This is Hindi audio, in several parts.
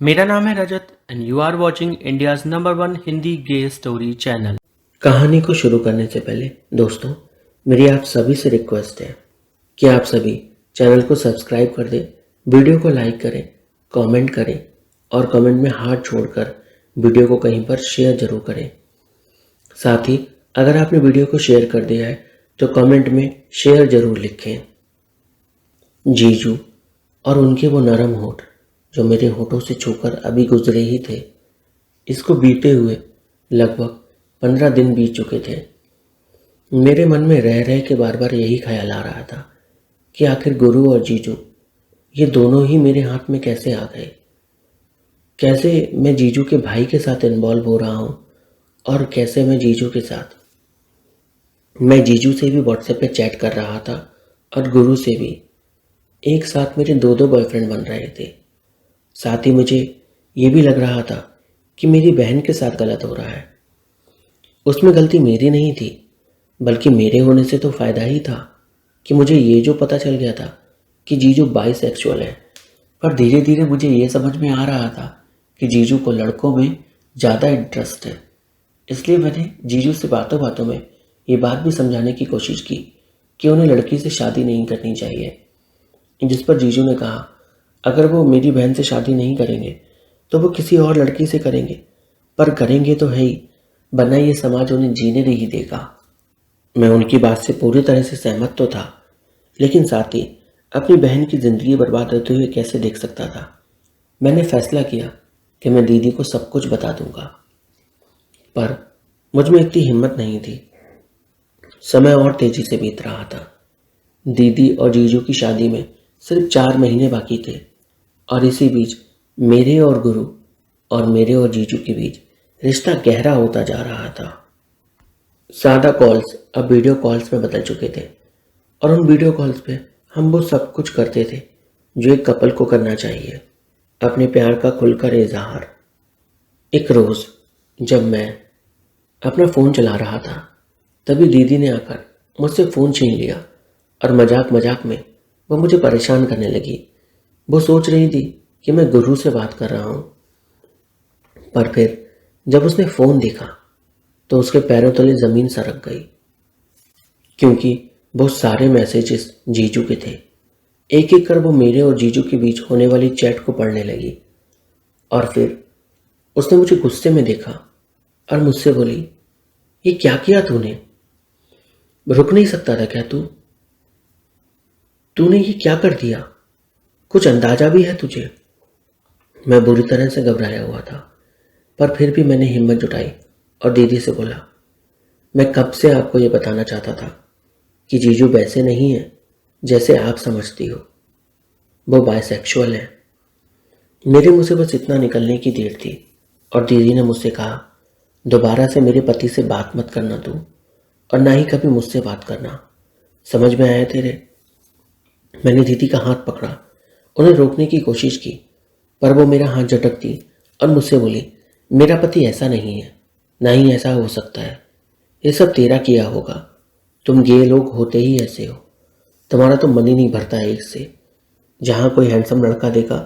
मेरा नाम है Rajat and you are watching India's number 1 Hindi gay story channel. कहानी को शुरू करने से पहले दोस्तों, मेरी आप सभी से रिक्वेस्ट है कि आप सभी चैनल को सब्सक्राइब कर दें, वीडियो को लाइक करें, कमेंट करें और कमेंट में हार्ट छोड़कर वीडियो को कहीं पर शेयर जरूर करें। साथ ही अगर आपने वीडियो को शेयर कर दिया है तो कमेंट में शेयर जरूर लिखें। जीजू और उनके वो नरम होठ जो मेरे होठों से छूकर अभी गुजरे ही थे, इसको बीते हुए लगभग 15 दिन बीत चुके थे। मेरे मन में रह रह के बार बार यही ख्याल आ रहा था कि आखिर गुरु और जीजू ये दोनों ही मेरे हाथ में कैसे आ गए। कैसे मैं जीजू के भाई के साथ इन्वॉल्व हो रहा हूँ और कैसे मैं जीजू के साथ। मैं जीजू से भी व्हाट्सएप पे चैट कर रहा था और गुरु से भी। एक साथ मेरे दो दो बॉयफ्रेंड बन रहे थे। साथ ही मुझे ये भी लग रहा था कि मेरी बहन के साथ गलत हो रहा है। उसमें गलती मेरी नहीं थी, बल्कि मेरे होने से तो फायदा ही था कि मुझे ये जो पता चल गया था कि जीजू बाइसेक्सुअल है। पर धीरे धीरे मुझे ये समझ में आ रहा था कि जीजू को लड़कों में ज़्यादा इंटरेस्ट है। इसलिए मैंने जीजू से बातों बातों में ये बात भी समझाने की कोशिश की कि उन्हें लड़की से शादी नहीं करनी चाहिए। जिस पर जीजू ने कहा अगर वो मेरी बहन से शादी नहीं करेंगे तो वो किसी और लड़की से करेंगे, पर करेंगे तो है ही, वरना ये समाज उन्हें जीने नहीं देगा। मैं उनकी बात से पूरी तरह से सहमत तो था, लेकिन साथ ही अपनी बहन की जिंदगी बर्बाद होते हुए कैसे देख सकता था। मैंने फैसला किया कि मैं दीदी को सब कुछ बता दूंगा, पर मुझ में इतनी हिम्मत नहीं थी। समय और तेजी से बीत रहा था। दीदी और जीजू की शादी में सिर्फ 4 महीने बाकी थे और इसी बीच मेरे और गुरु और मेरे और जीजू के बीच रिश्ता गहरा होता जा रहा था। सादा कॉल्स अब वीडियो कॉल्स में बदल चुके थे और उन वीडियो कॉल्स पे हम वो सब कुछ करते थे जो एक कपल को करना चाहिए, अपने प्यार का खुलकर इजहार। एक रोज जब मैं अपना फ़ोन चला रहा था, तभी दीदी ने आकर मुझसे फ़ोन छीन लिया और मजाक मजाक में वो मुझे परेशान करने लगी। वो सोच रही थी कि मैं गुरु से बात कर रहा हूँ, पर फिर जब उसने फ़ोन देखा तो उसके पैरों तले ज़मीन सरक गई, क्योंकि बहुत सारे मैसेजेस जीजू के थे। एक एक कर वो मेरे और जीजू के बीच होने वाली चैट को पढ़ने लगी और फिर उसने मुझे गुस्से में देखा और मुझसे बोली, ये क्या किया तूने? रुक नहीं सकता था क्या तूने ये क्या कर दिया? कुछ अंदाजा भी है तुझे? मैं बुरी तरह से घबराया हुआ था, पर फिर भी मैंने हिम्मत जुटाई और दीदी से बोला, मैं कब से आपको ये बताना चाहता था कि जीजू वैसे नहीं है जैसे आप समझती हो, वो बाइसेक्सुअल है। मेरे मुंह से बस इतना निकलने की देर थी और दीदी ने मुझसे कहा, दोबारा से मेरे पति से बात मत करना तू, और ना ही कभी मुझसे बात करना। समझ में आया तेरे? मैंने दीदी का हाथ पकड़ा, उन्हें रोकने की कोशिश की, पर वो मेरा हाथ झटक दी और मुझसे बोली, मेरा पति ऐसा नहीं है, ना ही ऐसा हो सकता है। ये सब तेरा किया होगा। तुम गे लोग होते ही ऐसे हो। तुम्हारा तो मन ही नहीं भरता है इससे। जहाँ कोई हैंडसम लड़का देखा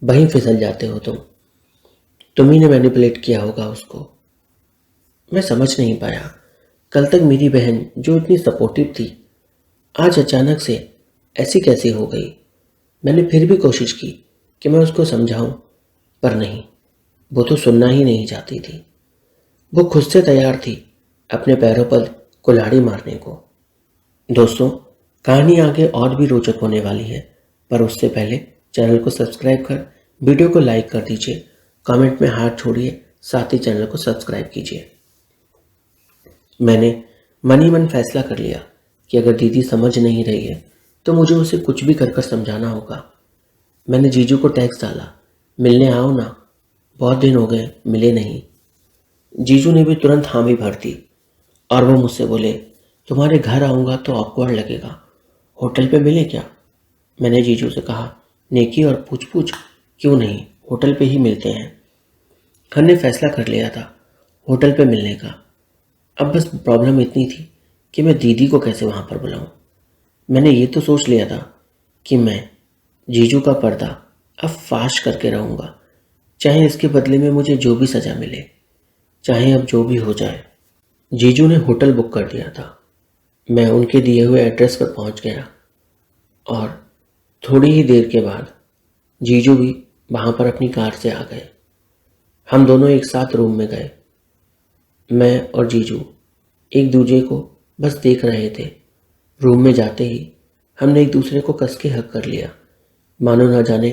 वहीं फिसल जाते हो तुम ही ने मैनिपुलेट किया होगा उसको। मैं समझ नहीं पाया। कल तक मेरी बहन जो इतनी सपोर्टिव थी, आज अचानक से ऐसी कैसे हो गई। मैंने फिर भी कोशिश की कि मैं उसको समझाऊं, पर नहीं, वो तो सुनना ही नहीं चाहती थी। वो खुद से तैयार थी अपने पैरों पर कुल्हाड़ी मारने को। दोस्तों, कहानी आगे और भी रोचक होने वाली है, पर उससे पहले चैनल को सब्सक्राइब कर वीडियो को लाइक कर दीजिए, कमेंट में हाथ छोड़िए, साथ ही चैनल को सब्सक्राइब कीजिए। मैंने मन ही मन फैसला कर लिया कि अगर दीदी समझ नहीं रही है तो मुझे उसे कुछ भी कर कर समझाना होगा। मैंने जीजू को टेक्स्ट डाला, मिलने आओ ना, बहुत दिन हो गए मिले नहीं। जीजू ने भी तुरंत हामी भर दी और वो मुझसे बोले, तुम्हारे घर आऊँगा तो ऑकवर्ड लगेगा, होटल पे मिले क्या? मैंने जीजू से कहा, नेकी और पूछ पूछ, क्यों नहीं, होटल पे ही मिलते हैं। हमने फैसला कर लिया था होटल पे मिलने का। अब बस प्रॉब्लम इतनी थी कि मैं दीदी को कैसे वहाँ पर बुलाऊं। मैंने ये तो सोच लिया था कि मैं जीजू का पर्दा अब फाश करके रहूँगा, चाहे इसके बदले में मुझे जो भी सज़ा मिले, चाहे अब जो भी हो जाए। जीजू ने होटल बुक कर दिया था। मैं उनके दिए हुए एड्रेस पर पहुंच गया और थोड़ी ही देर के बाद जीजू भी वहां पर अपनी कार से आ गए। हम दोनों एक साथ रूम में गए। मैं और जीजू एक दूसरे को बस देख रहे थे। रूम में जाते ही हमने एक दूसरे को कस के हग कर लिया, मानो ना जाने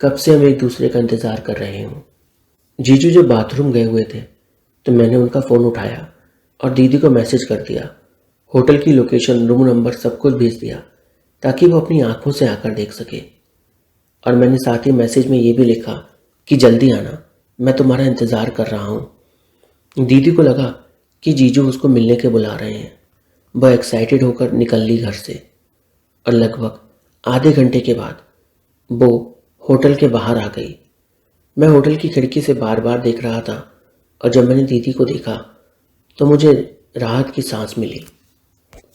कब से हम एक दूसरे का इंतजार कर रहे हों। जीजू जब बाथरूम गए हुए थे तो मैंने उनका फ़ोन उठाया और दीदी को मैसेज कर दिया। होटल की लोकेशन, रूम नंबर सब कुछ भेज दिया ताकि वो अपनी आंखों से आकर देख सके। और मैंने साथ ही मैसेज में ये भी लिखा कि जल्दी आना, मैं तुम्हारा इंतज़ार कर रहा हूँ। दीदी को लगा कि जीजू उसको मिलने के बुला रहे हैं। वह एक्साइटेड होकर निकल ली घर से और लगभग आधे घंटे के बाद वो होटल के बाहर आ गई। मैं होटल की खिड़की से बार बार देख रहा था और जब मैंने दीदी को देखा तो मुझे राहत की सांस मिली।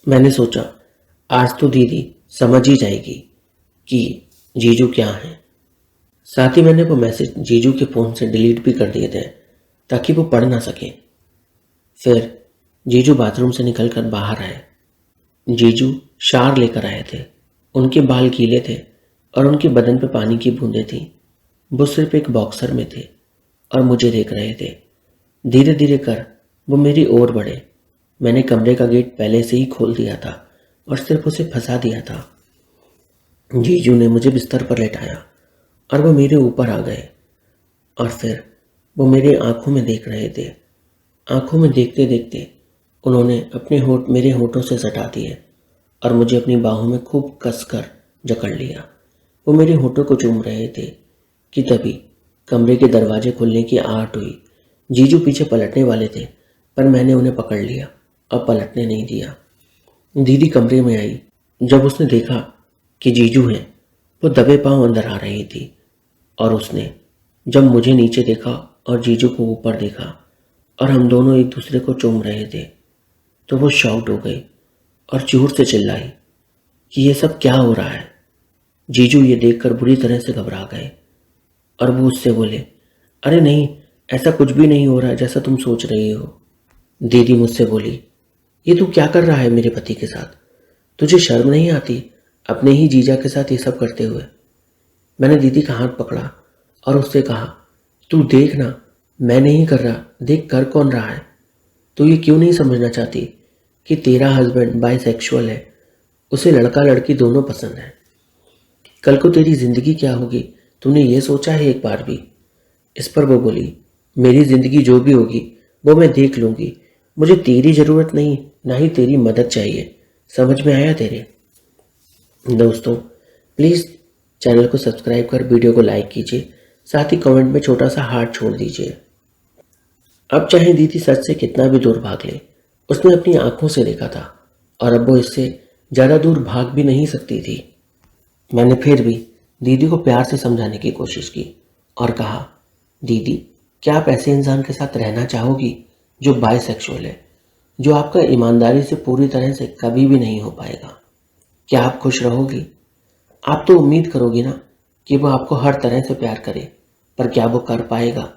मैंने सोचा आज तो दीदी समझ ही जाएगी कि जीजू क्या है। साथ ही मैंने वो मैसेज जीजू के फ़ोन से डिलीट भी कर दिए थे ताकि वो पढ़ ना सके। फिर जीजू बाथरूम से निकलकर बाहर आए। जीजू शावर लेकर आए थे। उनके बाल गीले थे और उनके बदन पर पानी की बूंदें थीं। वो सिर्फ एक बॉक्सर में थे और मुझे देख रहे थे। धीरे धीरे कर वो मेरी ओर बढ़े। मैंने कमरे का गेट पहले से ही खोल दिया था और सिर्फ उसे फंसा दिया था। जीजू ने मुझे बिस्तर पर लेटाया और वो मेरे ऊपर आ गए और फिर वो मेरे आंखों में देख रहे थे। आंखों में देखते देखते उन्होंने अपने होंठ मेरे होंठों से सटा दिए और मुझे अपनी बाहों में खूब कसकर जकड़ लिया। वो मेरे होंठों को चूम रहे थे कि तभी कमरे के दरवाजे खुलने की आहट हुई। जीजू पीछे पलटने वाले थे पर मैंने उन्हें पकड़ लिया और पलटने नहीं दिया। दीदी कमरे में आई। जब उसने देखा कि जीजू हैं, वो दबे पांव अंदर आ रही थी और उसने जब मुझे नीचे देखा और जीजू को ऊपर देखा और हम दोनों एक दूसरे को चूम रहे थे तो वो शॉक्ड हो गई और जोर से चिल्लाई कि ये सब क्या हो रहा है। जीजू ये देखकर बुरी तरह से घबरा गए और वो उससे बोले, अरे नहीं, ऐसा कुछ भी नहीं हो रहा है जैसा तुम सोच रही हो। दीदी मुझसे बोली, ये तू क्या कर रहा है मेरे पति के साथ? तुझे शर्म नहीं आती अपने ही जीजा के साथ ये सब करते हुए? मैंने दीदी का हाथ पकड़ा और उससे कहा, तू देख ना, मैं नहीं कर रहा, देख कर कौन रहा है। तू ये क्यों नहीं समझना चाहती कि तेरा हस्बैंड बाइसेक्सुअल है, उसे लड़का लड़की दोनों पसंद है। कल को तेरी जिंदगी क्या होगी तूने ये सोचा है एक बार भी? इस पर वो बोली, मेरी जिंदगी जो भी होगी वो मैं देख लूंगी, मुझे तेरी जरूरत नहीं, ना ही तेरी मदद चाहिए। समझ में आया तेरे? दोस्तों प्लीज़ चैनल को सब्सक्राइब कर वीडियो को लाइक कीजिए, साथ ही कमेंट में छोटा सा हार्ट छोड़ दीजिए। अब चाहे दीदी सच से कितना भी दूर भाग ले, उसने अपनी आंखों से देखा था और अब वो इससे ज़्यादा दूर भाग भी नहीं सकती थी। मैंने फिर भी दीदी को प्यार से समझाने की कोशिश की और कहा, दीदी क्या आप ऐसे इंसान के साथ रहना चाहोगी जो बाइसेक्सुअल है, जो आपका ईमानदारी से पूरी तरह से कभी भी नहीं हो पाएगा? क्या आप खुश रहोगी? आप तो उम्मीद करोगी ना कि वो आपको हर तरह से प्यार करे, पर क्या वो कर पाएगा?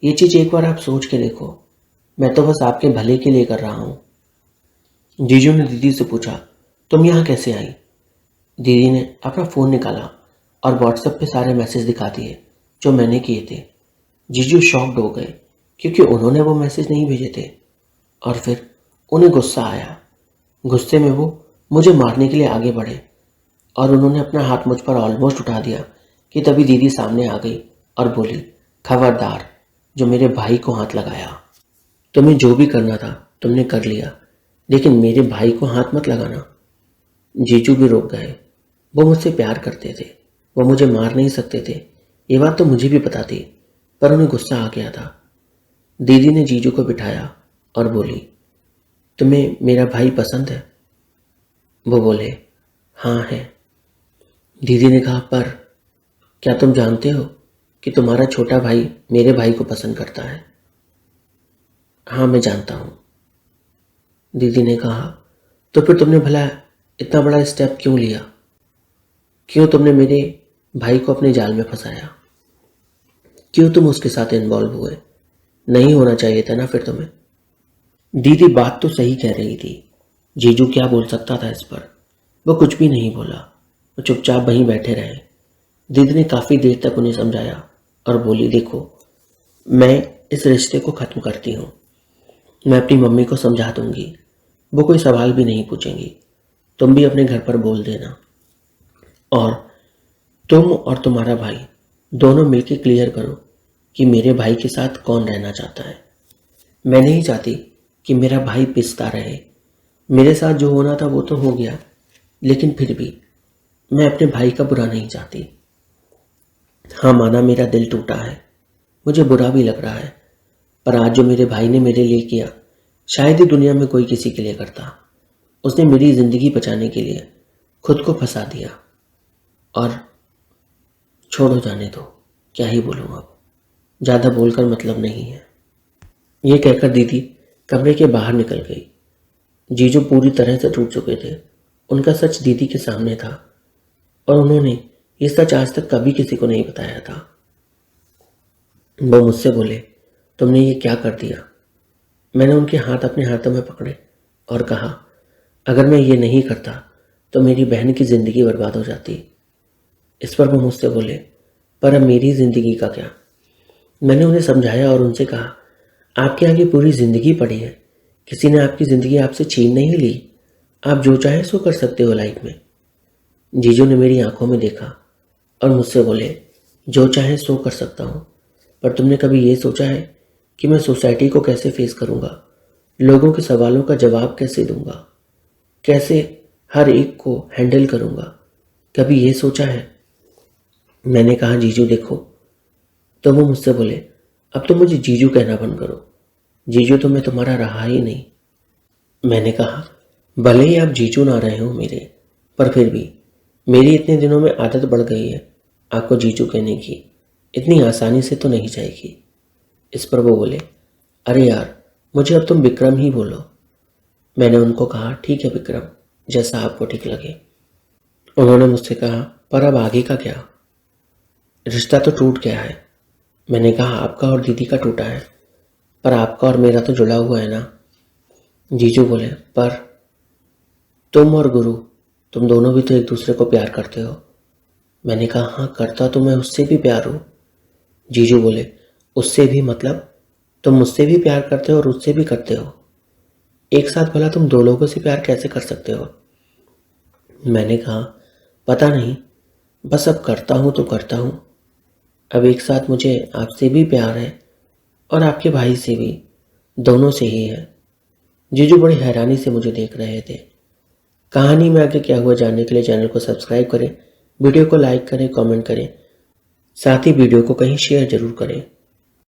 ये चीज़ एक बार आप सोच के देखो। मैं तो बस आपके भले के लिए कर रहा हूँ। जीजू ने दीदी से पूछा, तुम यहाँ कैसे आई? दीदी ने अपना फ़ोन निकाला और व्हाट्सएप पे सारे मैसेज दिखा दिए जो मैंने किए थे। जीजू शॉक्ड हो गए क्योंकि उन्होंने वो मैसेज नहीं भेजे थे और फिर उन्हें गुस्सा आया। गुस्से में वो मुझे मारने के लिए आगे बढ़े और उन्होंने अपना हाथ मुझ पर ऑलमोस्ट उठा दिया कि तभी दीदी सामने आ गई और बोली, खबरदार जो मेरे भाई को हाथ लगाया। तुम्हें जो भी करना था तुमने कर लिया, लेकिन मेरे भाई को हाथ मत लगाना। जीजू भी रुक गए। वो मुझसे प्यार करते थे, वो मुझे मार नहीं सकते थे, ये बात तो मुझे भी पता थी, पर उन्हें गुस्सा आ गया था। दीदी ने जीजू को बिठाया और बोली, तुम्हें मेरा भाई पसंद है? वो बोले, हाँ है। दीदी ने कहा, पर क्या तुम जानते हो कि तुम्हारा छोटा भाई मेरे भाई को पसंद करता है? हाँ मैं जानता हूँ। दीदी ने कहा, तो फिर तुमने भला इतना बड़ा स्टेप क्यों लिया? क्यों तुमने मेरे भाई को अपने जाल में फंसाया? क्यों तुम उसके साथ इन्वॉल्व हुए? नहीं होना चाहिए था ना फिर तुम्हें। दीदी बात तो सही कह रही थी। जीजू क्या बोल सकता था इस पर। वो कुछ भी नहीं बोला, वो चुपचाप वहीं बैठे रहे। दीदी ने काफ़ी देर तक उन्हें समझाया और बोली, देखो मैं इस रिश्ते को ख़त्म करती हूँ। मैं अपनी मम्मी को समझा दूंगी, वो कोई सवाल भी नहीं पूछेंगी। तुम भी अपने घर पर बोल देना, और तुम और तुम्हारा भाई दोनों मिलकर क्लियर करो कि मेरे भाई के साथ कौन रहना चाहता है। मैं नहीं चाहती कि मेरा भाई पिसता रहे। मेरे साथ जो होना था वो तो हो गया, लेकिन फिर भी मैं अपने भाई का बुरा नहीं चाहती। हाँ माना मेरा दिल टूटा है, मुझे बुरा भी लग रहा है, पर आज जो मेरे भाई ने मेरे लिए किया शायद ही दुनिया में कोई किसी के लिए करता। उसने मेरी ज़िंदगी बचाने के लिए खुद को फंसा दिया। और छोड़ो, जाने दो, क्या ही बोलूँ अब, ज़्यादा बोलकर मतलब नहीं है। ये कहकर दीदी कमरे के बाहर निकल गई। जीजू पूरी तरह से टूट चुके थे। उनका सच दीदी के सामने था और उन्होंने ये सच आज तक कभी किसी को नहीं बताया था। वो मुझसे बोले, तुमने ये क्या कर दिया? मैंने उनके हाथ अपने हाथों में पकड़े और कहा, अगर मैं ये नहीं करता तो मेरी बहन की ज़िंदगी बर्बाद हो जाती। इस पर वो मुझसे बोले, पर अब मेरी ज़िंदगी का क्या? मैंने उन्हें समझाया और उनसे कहा, आपके आगे पूरी ज़िंदगी पड़ी है, किसी ने आपकी ज़िंदगी आपसे छीन नहीं ली। आप जो चाहे सो कर सकते हो लाइफ में। जीजू ने मेरी आंखों में देखा और मुझसे बोले, जो चाहे सो कर सकता हूँ, पर तुमने कभी ये सोचा है कि मैं सोसाइटी को कैसे फेस करूँगा? लोगों के सवालों का जवाब कैसे दूंगा? कैसे हर एक को हैंडल करूँगा? कभी ये सोचा है? मैंने कहा, जीजू देखो। तो वो मुझसे बोले, अब तो मुझे जीजू कहना बंद करो, जीजू तो मैं तुम्हारा रहा ही नहीं। मैंने कहा, भले ही आप जीजू ना रहे हो मेरे, पर फिर भी मेरी इतने दिनों में आदत बढ़ गई है आपको जीजू कहने की, इतनी आसानी से तो नहीं जाएगी। इस पर वो बोले, अरे यार, मुझे अब तुम विक्रम ही बोलो। मैंने उनको कहा, ठीक है विक्रम, जैसा आपको ठीक लगे। उन्होंने मुझसे कहा, पर अब आगे का क्या? रिश्ता तो टूट गया है। मैंने कहा, आपका और दीदी का टूटा है, पर आपका और मेरा तो जुड़ा हुआ है ना। जीजू बोले, पर तुम और गुरु, तुम दोनों भी तो एक दूसरे को प्यार करते हो। मैंने कहा, हाँ करता तो मैं उससे भी प्यार हूँ। जीजू बोले, उससे भी मतलब? तुम मुझसे भी प्यार करते हो और उससे भी करते हो? एक साथ भला तुम दो लोगों से प्यार कैसे कर सकते हो? मैंने कहा, पता नहीं, बस अब करता हूँ तो करता हूँ। अब एक साथ मुझे आपसे भी प्यार है और आपके भाई से भी, दोनों से ही है। जीजू बड़ी हैरानी से मुझे देख रहे थे। कहानी में आगे क्या हुआ जानने के लिए चैनल को सब्सक्राइब करें, वीडियो को लाइक करें, कमेंट करें, साथ ही वीडियो को कहीं शेयर जरूर करें।